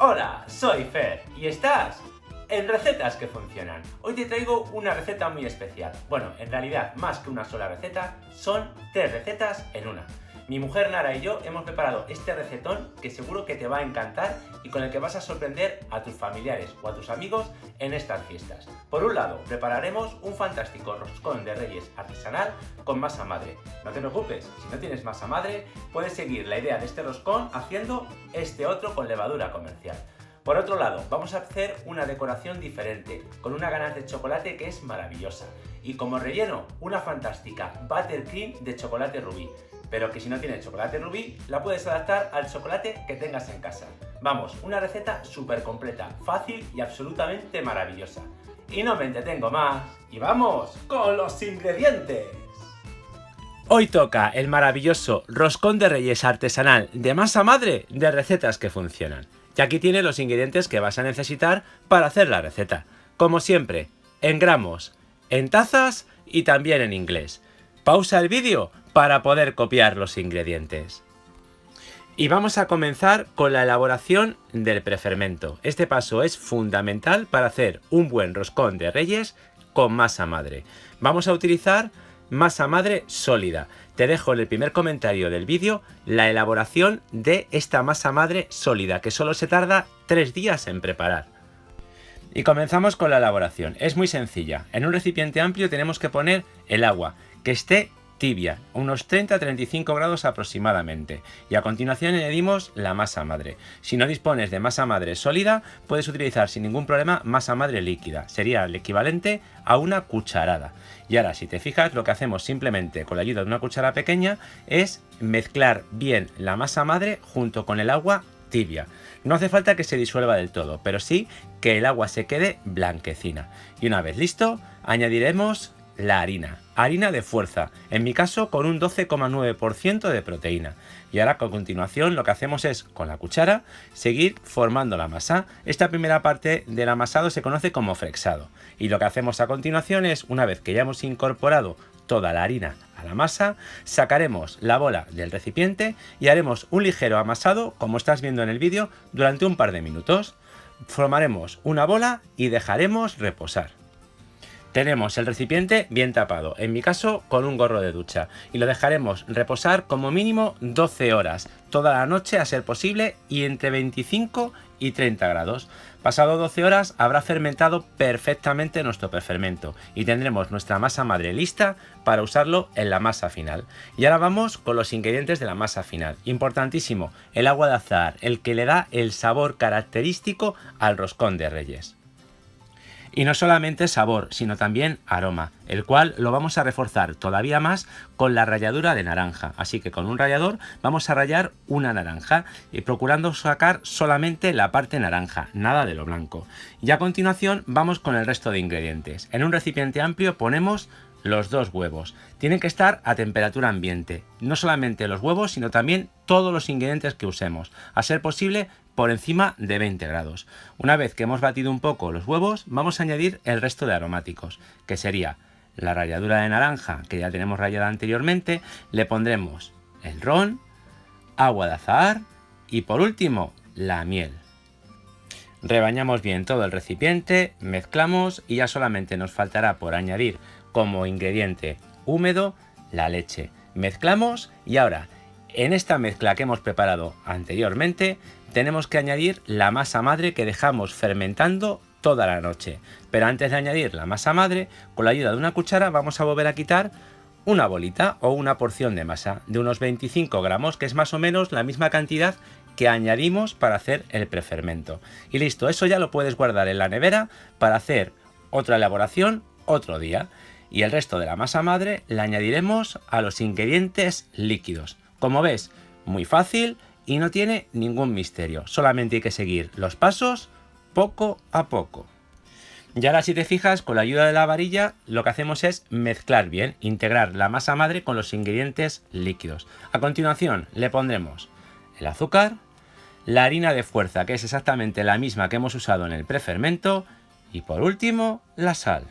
Hola, soy Fer y estás en Recetas que Funcionan. Hoy te traigo una receta muy especial. Bueno, en realidad más que una sola receta, son 3 recetas en una. Mi mujer Nara y yo hemos preparado este recetón que seguro que te va a encantar y con el que vas a sorprender a tus familiares o a tus amigos en estas fiestas. Por un lado, prepararemos un fantástico roscón de reyes artesanal con masa madre. No te preocupes, si no tienes masa madre, puedes seguir la idea de este roscón haciendo este otro con levadura comercial. Por otro lado, vamos a hacer una decoración diferente, con una ganache de chocolate que es maravillosa. Y como relleno, una fantástica buttercream de chocolate rubí. Pero que si no tienes chocolate rubí, la puedes adaptar al chocolate que tengas en casa. Vamos, una receta súper completa, fácil y absolutamente maravillosa. Y no me entretengo más, y vamos con los ingredientes. Hoy toca el maravilloso roscón de reyes artesanal de masa madre de Recetas que Funcionan. Y aquí tienes los ingredientes que vas a necesitar para hacer la receta. Como siempre, en gramos, en tazas y también en inglés. Pausa el vídeo para poder copiar los ingredientes. Y vamos a comenzar con la elaboración del prefermento. Este paso es fundamental para hacer un buen roscón de reyes con masa madre. Vamos a utilizar masa madre sólida. Te dejo en el primer comentario del vídeo la elaboración de esta masa madre sólida, que solo se tarda 3 días en preparar. Y comenzamos con la elaboración. Es muy sencilla. En un recipiente amplio tenemos que poner el agua, que esté tibia, unos 30-35 grados aproximadamente, y a continuación añadimos la masa madre. Si no dispones de masa madre sólida, puedes utilizar sin ningún problema masa madre líquida, sería el equivalente a una cucharada. Y ahora, si te fijas, lo que hacemos simplemente con la ayuda de una cuchara pequeña es mezclar bien la masa madre junto con el agua tibia. No hace falta que se disuelva del todo, pero sí que el agua se quede blanquecina. Y una vez listo, añadiremos la harina de fuerza, en mi caso con un 12,9% de proteína. Y ahora a continuación lo que hacemos es, con la cuchara, seguir formando la masa. Esta primera parte del amasado se conoce como frexado. Y lo que hacemos a continuación es, una vez que ya hemos incorporado toda la harina a la masa, sacaremos la bola del recipiente y haremos un ligero amasado, como estás viendo en el vídeo, durante un par de minutos. Formaremos una bola y dejaremos reposar. Tenemos el recipiente bien tapado, en mi caso con un gorro de ducha, y lo dejaremos reposar como mínimo 12 horas, toda la noche a ser posible y entre 25 y 30 grados. Pasado 12 horas habrá fermentado perfectamente nuestro prefermento y tendremos nuestra masa madre lista para usarlo en la masa final. Y ahora vamos con los ingredientes de la masa final. Importantísimo, el agua de azahar, el que le da el sabor característico al roscón de reyes. Y no solamente sabor, sino también aroma, el cual lo vamos a reforzar todavía más con la ralladura de naranja. Así que con un rallador vamos a rallar una naranja, y procurando sacar solamente la parte naranja, nada de lo blanco. Y a continuación vamos con el resto de ingredientes. En un recipiente amplio ponemos los 2 huevos. Tienen que estar a temperatura ambiente. No solamente los huevos, sino también todos los ingredientes que usemos. A ser posible, por encima de 20 grados. Una vez que hemos batido un poco los huevos, vamos a añadir el resto de aromáticos, que sería la ralladura de naranja, que ya tenemos rallada anteriormente. Le pondremos el ron, agua de azahar y por último, la miel. Rebañamos bien todo el recipiente, mezclamos y ya solamente nos faltará por añadir como ingrediente húmedo la leche. Mezclamos y ahora en esta mezcla que hemos preparado anteriormente tenemos que añadir la masa madre que dejamos fermentando toda la noche. Pero antes de añadir la masa madre, con la ayuda de una cuchara vamos a volver a quitar una bolita o una porción de masa de unos 25 gramos, que es más o menos la misma cantidad que añadimos para hacer el prefermento. Y listo, eso ya lo puedes guardar en la nevera para hacer otra elaboración otro día. Y el resto de la masa madre la añadiremos a los ingredientes líquidos. Como ves, muy fácil y no tiene ningún misterio. Solamente hay que seguir los pasos poco a poco. Y ahora, si te fijas, con la ayuda de la varilla lo que hacemos es mezclar bien, integrar la masa madre con los ingredientes líquidos. A continuación le pondremos el azúcar, la harina de fuerza, que es exactamente la misma que hemos usado en el prefermento, y por último la sal.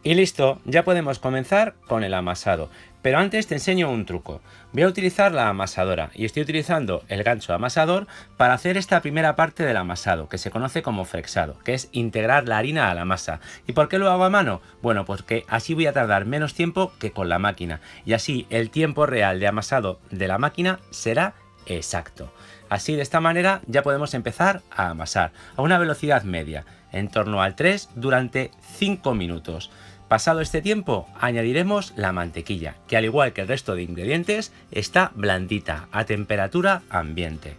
Y listo, ya podemos comenzar con el amasado. Pero antes te enseño un truco. Voy a utilizar la amasadora y estoy utilizando el gancho amasador para hacer esta primera parte del amasado, que se conoce como frexado, que es integrar la harina a la masa. ¿Y por qué lo hago a mano? Bueno, pues que así voy a tardar menos tiempo que con la máquina, y así el tiempo real de amasado de la máquina será exacto. Así, de esta manera ya podemos empezar a amasar a una velocidad media, en torno al 3 durante 5 minutos. Pasado este tiempo, añadiremos la mantequilla, que al igual que el resto de ingredientes, está blandita, a temperatura ambiente.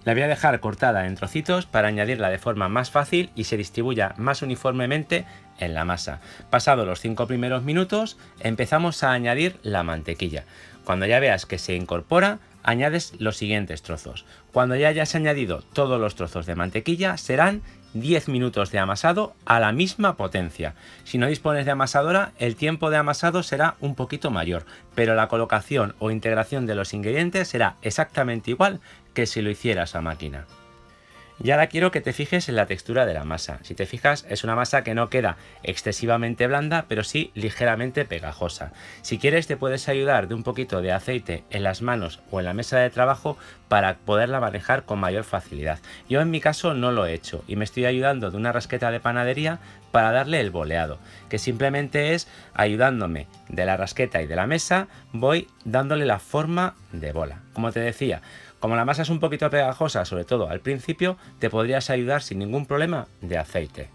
La voy a dejar cortada en trocitos para añadirla de forma más fácil y se distribuya más uniformemente en la masa. Pasados los 5 primeros minutos, empezamos a añadir la mantequilla. Cuando ya veas que se incorpora, añades los siguientes trozos. Cuando ya hayas añadido todos los trozos de mantequilla, serán 10 minutos de amasado a la misma potencia. Si no dispones de amasadora, el tiempo de amasado será un poquito mayor, pero la colocación o integración de los ingredientes será exactamente igual que si lo hicieras a máquina. Y ahora quiero que te fijes en la textura de la masa. Si te fijas, es una masa que no queda excesivamente blanda, pero sí ligeramente pegajosa. Si quieres, te puedes ayudar de un poquito de aceite en las manos o en la mesa de trabajo para poderla manejar con mayor facilidad. Yo en mi caso no lo he hecho y me estoy ayudando de una rasqueta de panadería para darle el boleado, que simplemente es ayudándome de la rasqueta y de la mesa, voy dándole la forma de bola. Como te decía, como la masa es un poquito pegajosa, sobre todo al principio, te podrías ayudar sin ningún problema de aceite.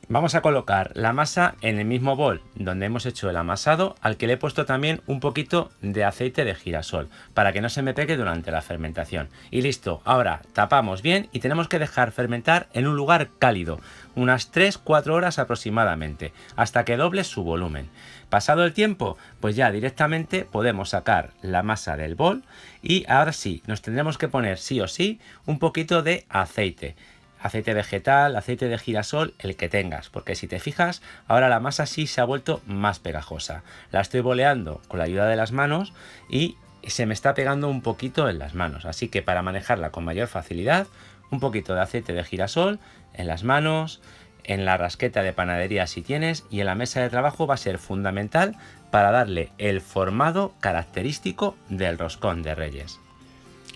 Vamos a colocar la masa en el mismo bol donde hemos hecho el amasado, al que le he puesto también un poquito de aceite de girasol para que no se me pegue durante la fermentación. Y listo, ahora tapamos bien y tenemos que dejar fermentar en un lugar cálido, unas 3-4 horas aproximadamente, hasta que doble su volumen. Pasado el tiempo, pues ya directamente podemos sacar la masa del bol y ahora sí, nos tendremos que poner sí o sí un poquito de aceite. Aceite vegetal, aceite de girasol, el que tengas, porque si te fijas, ahora la masa sí se ha vuelto más pegajosa. La estoy boleando con la ayuda de las manos y se me está pegando un poquito en las manos, así que para manejarla con mayor facilidad, un poquito de aceite de girasol en las manos, en la rasqueta de panadería si tienes, y en la mesa de trabajo va a ser fundamental para darle el formado característico del roscón de Reyes.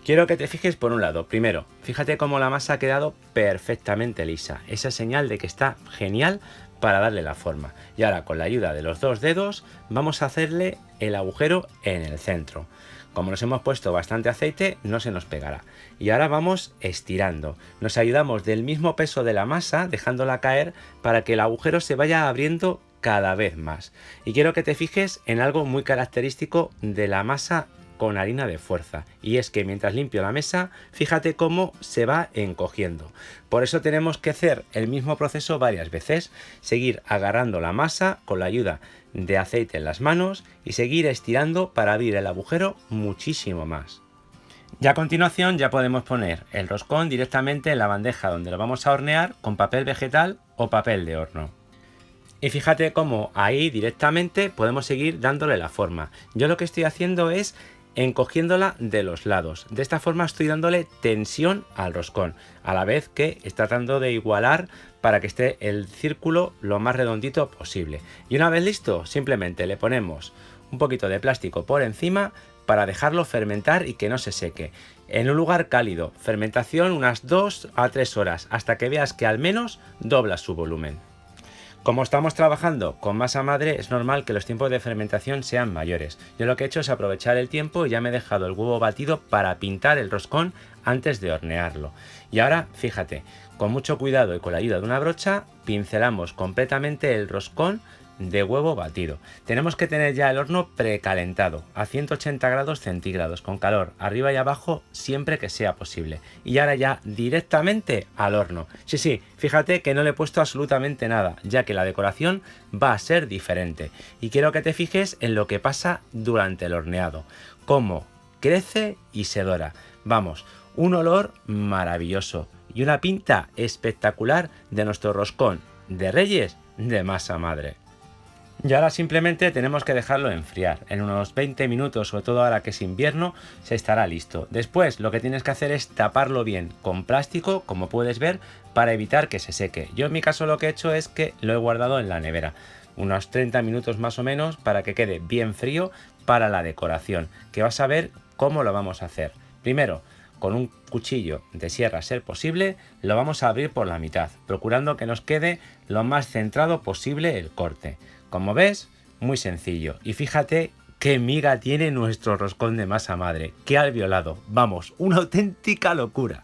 Quiero que te fijes por un lado. Primero, fíjate cómo la masa ha quedado perfectamente lisa. Esa señal de que está genial para darle la forma. Y ahora, con la ayuda de los dos dedos, vamos a hacerle el agujero en el centro. Como nos hemos puesto bastante aceite, no se nos pegará. Y ahora vamos estirando. Nos ayudamos del mismo peso de la masa, dejándola caer para que el agujero se vaya abriendo cada vez más. Y quiero que te fijes en algo muy característico de la masa con harina de fuerza, y es que mientras limpio la mesa, fíjate cómo se va encogiendo. Por eso tenemos que hacer el mismo proceso varias veces, seguir agarrando la masa con la ayuda de aceite en las manos y seguir estirando para abrir el agujero muchísimo más. Y a continuación ya podemos poner el roscón directamente en la bandeja donde lo vamos a hornear con papel vegetal o papel de horno. Y fíjate cómo ahí directamente podemos seguir dándole la forma. Yo lo que estoy haciendo es encogiéndola de los lados. De esta forma estoy dándole tensión al roscón, a la vez que tratando de igualar para que esté el círculo lo más redondito posible. Y una vez listo, simplemente le ponemos un poquito de plástico por encima para dejarlo fermentar y que no se seque. En un lugar cálido, fermentación unas 2 a 3 horas, hasta que veas que al menos dobla su volumen. Como estamos trabajando con masa madre, es normal que los tiempos de fermentación sean mayores. Yo lo que he hecho es aprovechar el tiempo y ya me he dejado el huevo batido para pintar el roscón antes de hornearlo. Y ahora, fíjate, con mucho cuidado y con la ayuda de una brocha, pincelamos completamente el roscón de huevo batido. Tenemos que tener ya el horno precalentado a 180 grados centígrados con calor arriba y abajo siempre que sea posible. Y ahora ya directamente al horno. Sí, fíjate que no le he puesto absolutamente nada, ya que la decoración va a ser diferente. Y quiero que te fijes en lo que pasa durante el horneado, cómo crece y se dora. Vamos, un olor maravilloso y una pinta espectacular de nuestro roscón de Reyes de masa madre. Y ahora simplemente tenemos que dejarlo enfriar. En unos 20 minutos, sobre todo ahora que es invierno, se estará listo. Después lo que tienes que hacer es taparlo bien con plástico, como puedes ver, para evitar que se seque. Yo en mi caso lo que he hecho es que lo he guardado en la nevera. unos 30 minutos más o menos para que quede bien frío para la decoración, que vas a ver cómo lo vamos a hacer. Primero, con un cuchillo de sierra, a ser posible, lo vamos a abrir por la mitad, procurando que nos quede lo más centrado posible el corte. Como ves, muy sencillo. Y fíjate qué miga tiene nuestro roscón de masa madre. ¡Qué alveolado! Vamos, una auténtica locura.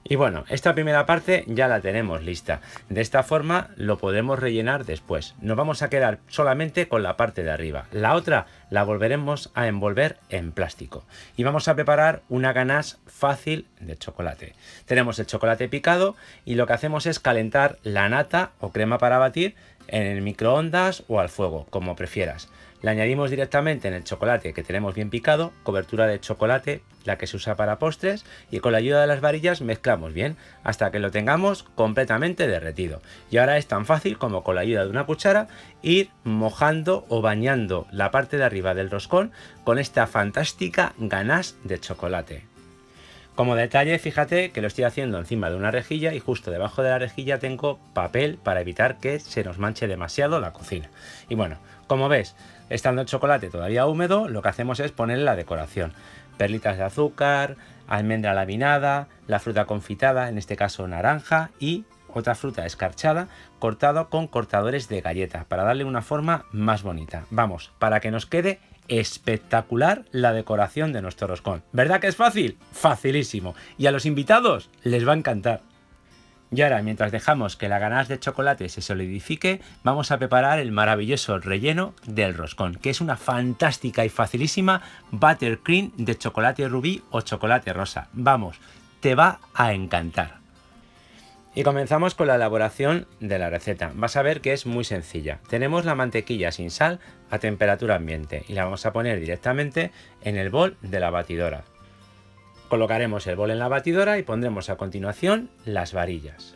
Y bueno, esta primera parte ya la tenemos lista. De esta forma lo podremos rellenar después. Nos vamos a quedar solamente con la parte de arriba. La otra la volveremos a envolver en plástico. Y vamos a preparar una ganache fácil de chocolate. Tenemos el chocolate picado y lo que hacemos es calentar la nata o crema para batir en el microondas o al fuego, como prefieras. Le añadimos directamente en el chocolate que tenemos bien picado, cobertura de chocolate, la que se usa para postres, y con la ayuda de las varillas mezclamos bien hasta que lo tengamos completamente derretido. Y ahora es tan fácil como con la ayuda de una cuchara ir mojando o bañando la parte de arriba del roscón con esta fantástica ganache de chocolate. Como detalle, fíjate que lo estoy haciendo encima de una rejilla y justo debajo de la rejilla tengo papel para evitar que se nos manche demasiado la cocina. Y bueno, como ves, estando el chocolate todavía húmedo, lo que hacemos es ponerle la decoración. Perlitas de azúcar, almendra laminada, la fruta confitada, en este caso naranja, y otra fruta escarchada, cortado con cortadores de galleta para darle una forma más bonita. Vamos, para que nos quede espectacular la decoración de nuestro roscón. ¿Verdad que es fácil? Facilísimo. Y a los invitados les va a encantar. Y ahora, mientras dejamos que la ganache de chocolate se solidifique, vamos a preparar el maravilloso relleno del roscón, que es una fantástica y facilísima buttercream de chocolate rubí o chocolate rosa. Vamos, te va a encantar. Y comenzamos con la elaboración de la receta. Vas a ver que es muy sencilla. Tenemos la mantequilla sin sal a temperatura ambiente y la vamos a poner directamente en el bol de la batidora. Colocaremos el bol en la batidora y pondremos a continuación las varillas.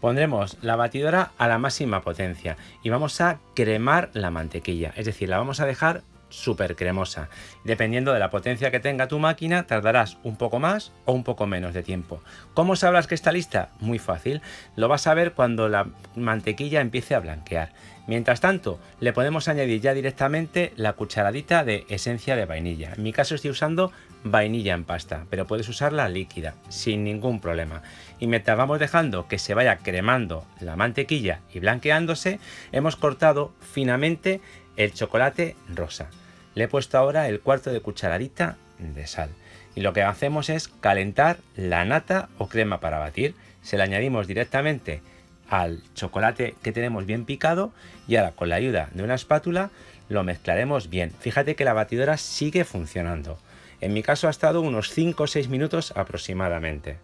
Pondremos la batidora a la máxima potencia y vamos a cremar la mantequilla, es decir, la vamos a dejar súper cremosa. Dependiendo de la potencia que tenga tu máquina, tardarás un poco más o un poco menos de tiempo. ¿Cómo sabrás que está lista? Muy fácil. Lo vas a ver cuando la mantequilla empiece a blanquear. Mientras tanto, le podemos añadir ya directamente la cucharadita de esencia de vainilla. En mi caso estoy usando vainilla en pasta, pero puedes usarla líquida, sin ningún problema. Y mientras vamos dejando que se vaya cremando la mantequilla y blanqueándose, hemos cortado finamente el chocolate rosa. Le he puesto ahora el cuarto de cucharadita de sal. Y lo que hacemos es calentar la nata o crema para batir. Se la añadimos directamente al chocolate que tenemos bien picado y ahora con la ayuda de una espátula lo mezclaremos bien. Fíjate que la batidora sigue funcionando. En mi caso ha estado unos 5 o 6 minutos aproximadamente.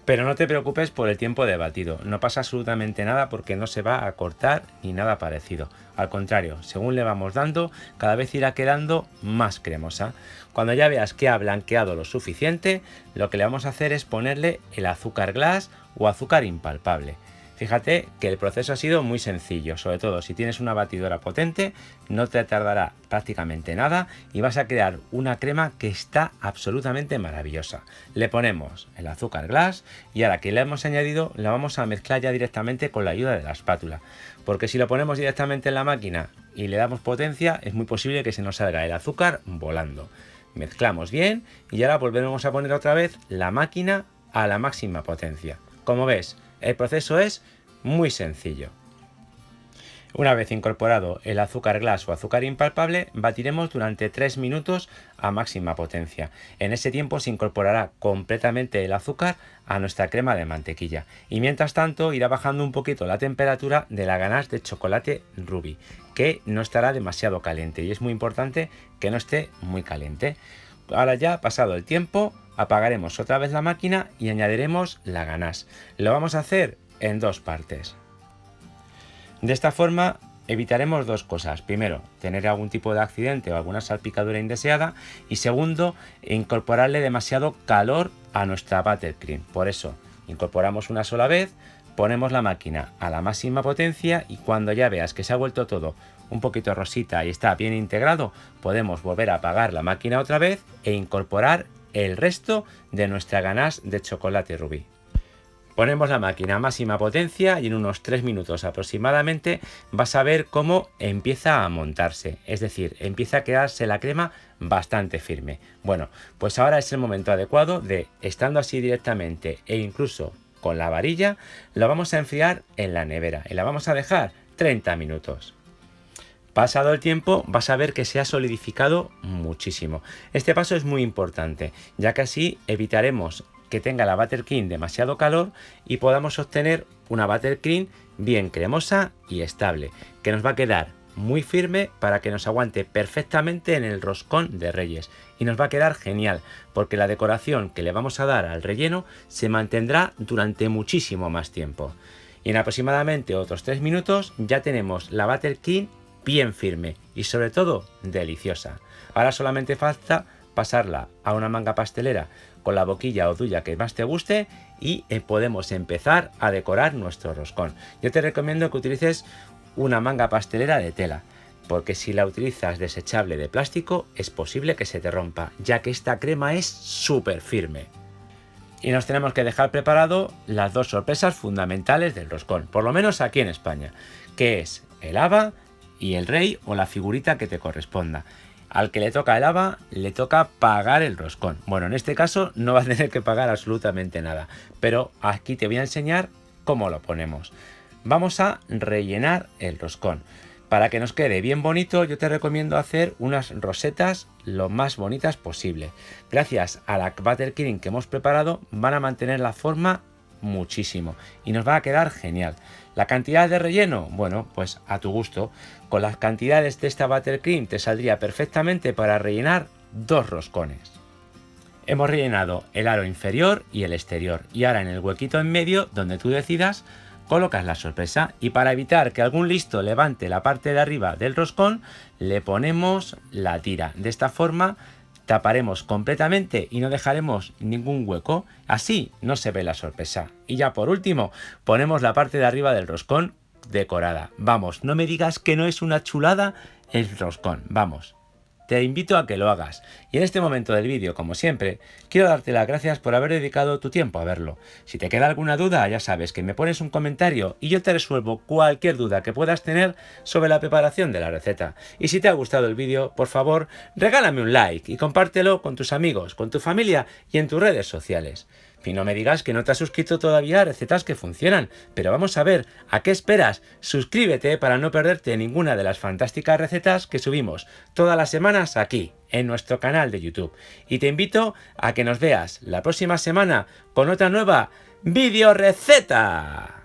Pero no te preocupes por el tiempo de batido, no pasa absolutamente nada porque no se va a cortar ni nada parecido. Al contrario, según le vamos dando, cada vez irá quedando más cremosa. Cuando ya veas que ha blanqueado lo suficiente, lo que le vamos a hacer es ponerle el azúcar glass o azúcar impalpable. Fíjate que el proceso ha sido muy sencillo, sobre todo si tienes una batidora potente, no te tardará prácticamente nada y vas a crear una crema que está absolutamente maravillosa. Le ponemos el azúcar glass y ahora que le hemos añadido, la vamos a mezclar ya directamente con la ayuda de la espátula, porque si lo ponemos directamente en la máquina y le damos potencia, es muy posible que se nos salga el azúcar volando. Mezclamos bien y ahora volveremos a poner otra vez la máquina a la máxima potencia. Como ves, el proceso es muy sencillo. Una vez incorporado el azúcar glass o azúcar impalpable, batiremos durante 3 minutos a máxima potencia. En ese tiempo se incorporará completamente el azúcar a nuestra crema de mantequilla. Y mientras tanto irá bajando un poquito la temperatura de la ganache de chocolate rubí, que no estará demasiado caliente y es muy importante que no esté muy caliente. Ahora ya pasado el tiempo, apagaremos otra vez la máquina y añadiremos la ganache. Lo vamos a hacer en 2 partes. De esta forma evitaremos 2 cosas. Primero, tener algún tipo de accidente o alguna salpicadura indeseada. Y segundo, incorporarle demasiado calor a nuestra buttercream. Por eso, incorporamos una sola vez, ponemos la máquina a la máxima potencia y cuando ya veas que se ha vuelto todo un poquito rosita y está bien integrado, podemos volver a apagar la máquina otra vez e incorporar el resto de nuestra ganache de chocolate rubí. Ponemos la máquina a máxima potencia y en unos 3 minutos aproximadamente vas a ver cómo empieza a montarse, es decir, empieza a quedarse la crema bastante firme. Bueno, pues ahora es el momento adecuado de, estando así directamente e incluso con la varilla, lo vamos a enfriar en la nevera y la vamos a dejar 30 minutos. Pasado el tiempo vas a ver que se ha solidificado muchísimo. Este paso es muy importante, ya que así evitaremos que tenga la buttercream demasiado calor y podamos obtener una buttercream bien cremosa y estable, que nos va a quedar muy firme para que nos aguante perfectamente en el roscón de Reyes. Y nos va a quedar genial, porque la decoración que le vamos a dar al relleno se mantendrá durante muchísimo más tiempo. Y en aproximadamente otros 3 minutos ya tenemos la buttercream bien firme y sobre todo deliciosa. Ahora solamente falta pasarla a una manga pastelera con la boquilla o duya que más te guste y podemos empezar a decorar nuestro roscón. Yo te recomiendo que utilices una manga pastelera de tela, porque si la utilizas desechable de plástico es posible que se te rompa, ya que esta crema es súper firme. Y nos tenemos que dejar preparado las dos sorpresas fundamentales del roscón, por lo menos aquí en España, que es el haba y el rey o la figurita que te corresponda. Al que le toca el haba, le toca pagar el roscón. Bueno, en este caso no va a tener que pagar absolutamente nada, pero aquí te voy a enseñar cómo lo ponemos. Vamos a rellenar el roscón. Para que nos quede bien bonito, yo te recomiendo hacer unas rosetas lo más bonitas posible. Gracias a la buttercream que hemos preparado, van a mantener la forma muchísimo y nos va a quedar genial. La cantidad de relleno, bueno, pues a tu gusto. Con las cantidades de esta buttercream te saldría perfectamente para rellenar 2 roscones. Hemos rellenado el aro inferior y el exterior y ahora en el huequito en medio donde tú decidas colocas la sorpresa, y para evitar que algún listo levante la parte de arriba del roscón le ponemos la tira. De esta forma taparemos completamente y no dejaremos ningún hueco, así no se ve la sorpresa. Y ya por último ponemos la parte de arriba del roscón decorada. Vamos, no me digas que no es una chulada el roscón, vamos. Te invito a que lo hagas. Y en este momento del vídeo, como siempre, quiero darte las gracias por haber dedicado tu tiempo a verlo. Si te queda alguna duda, ya sabes que me pones un comentario y yo te resuelvo cualquier duda que puedas tener sobre la preparación de la receta. Y si te ha gustado el vídeo, por favor, regálame un like y compártelo con tus amigos, con tu familia y en tus redes sociales. Y no me digas que no te has suscrito todavía a Recetas que Funcionan, pero vamos a ver, ¿a qué esperas? Suscríbete para no perderte ninguna de las fantásticas recetas que subimos todas las semanas aquí, en nuestro canal de YouTube. Y te invito a que nos veas la próxima semana con otra nueva videoreceta.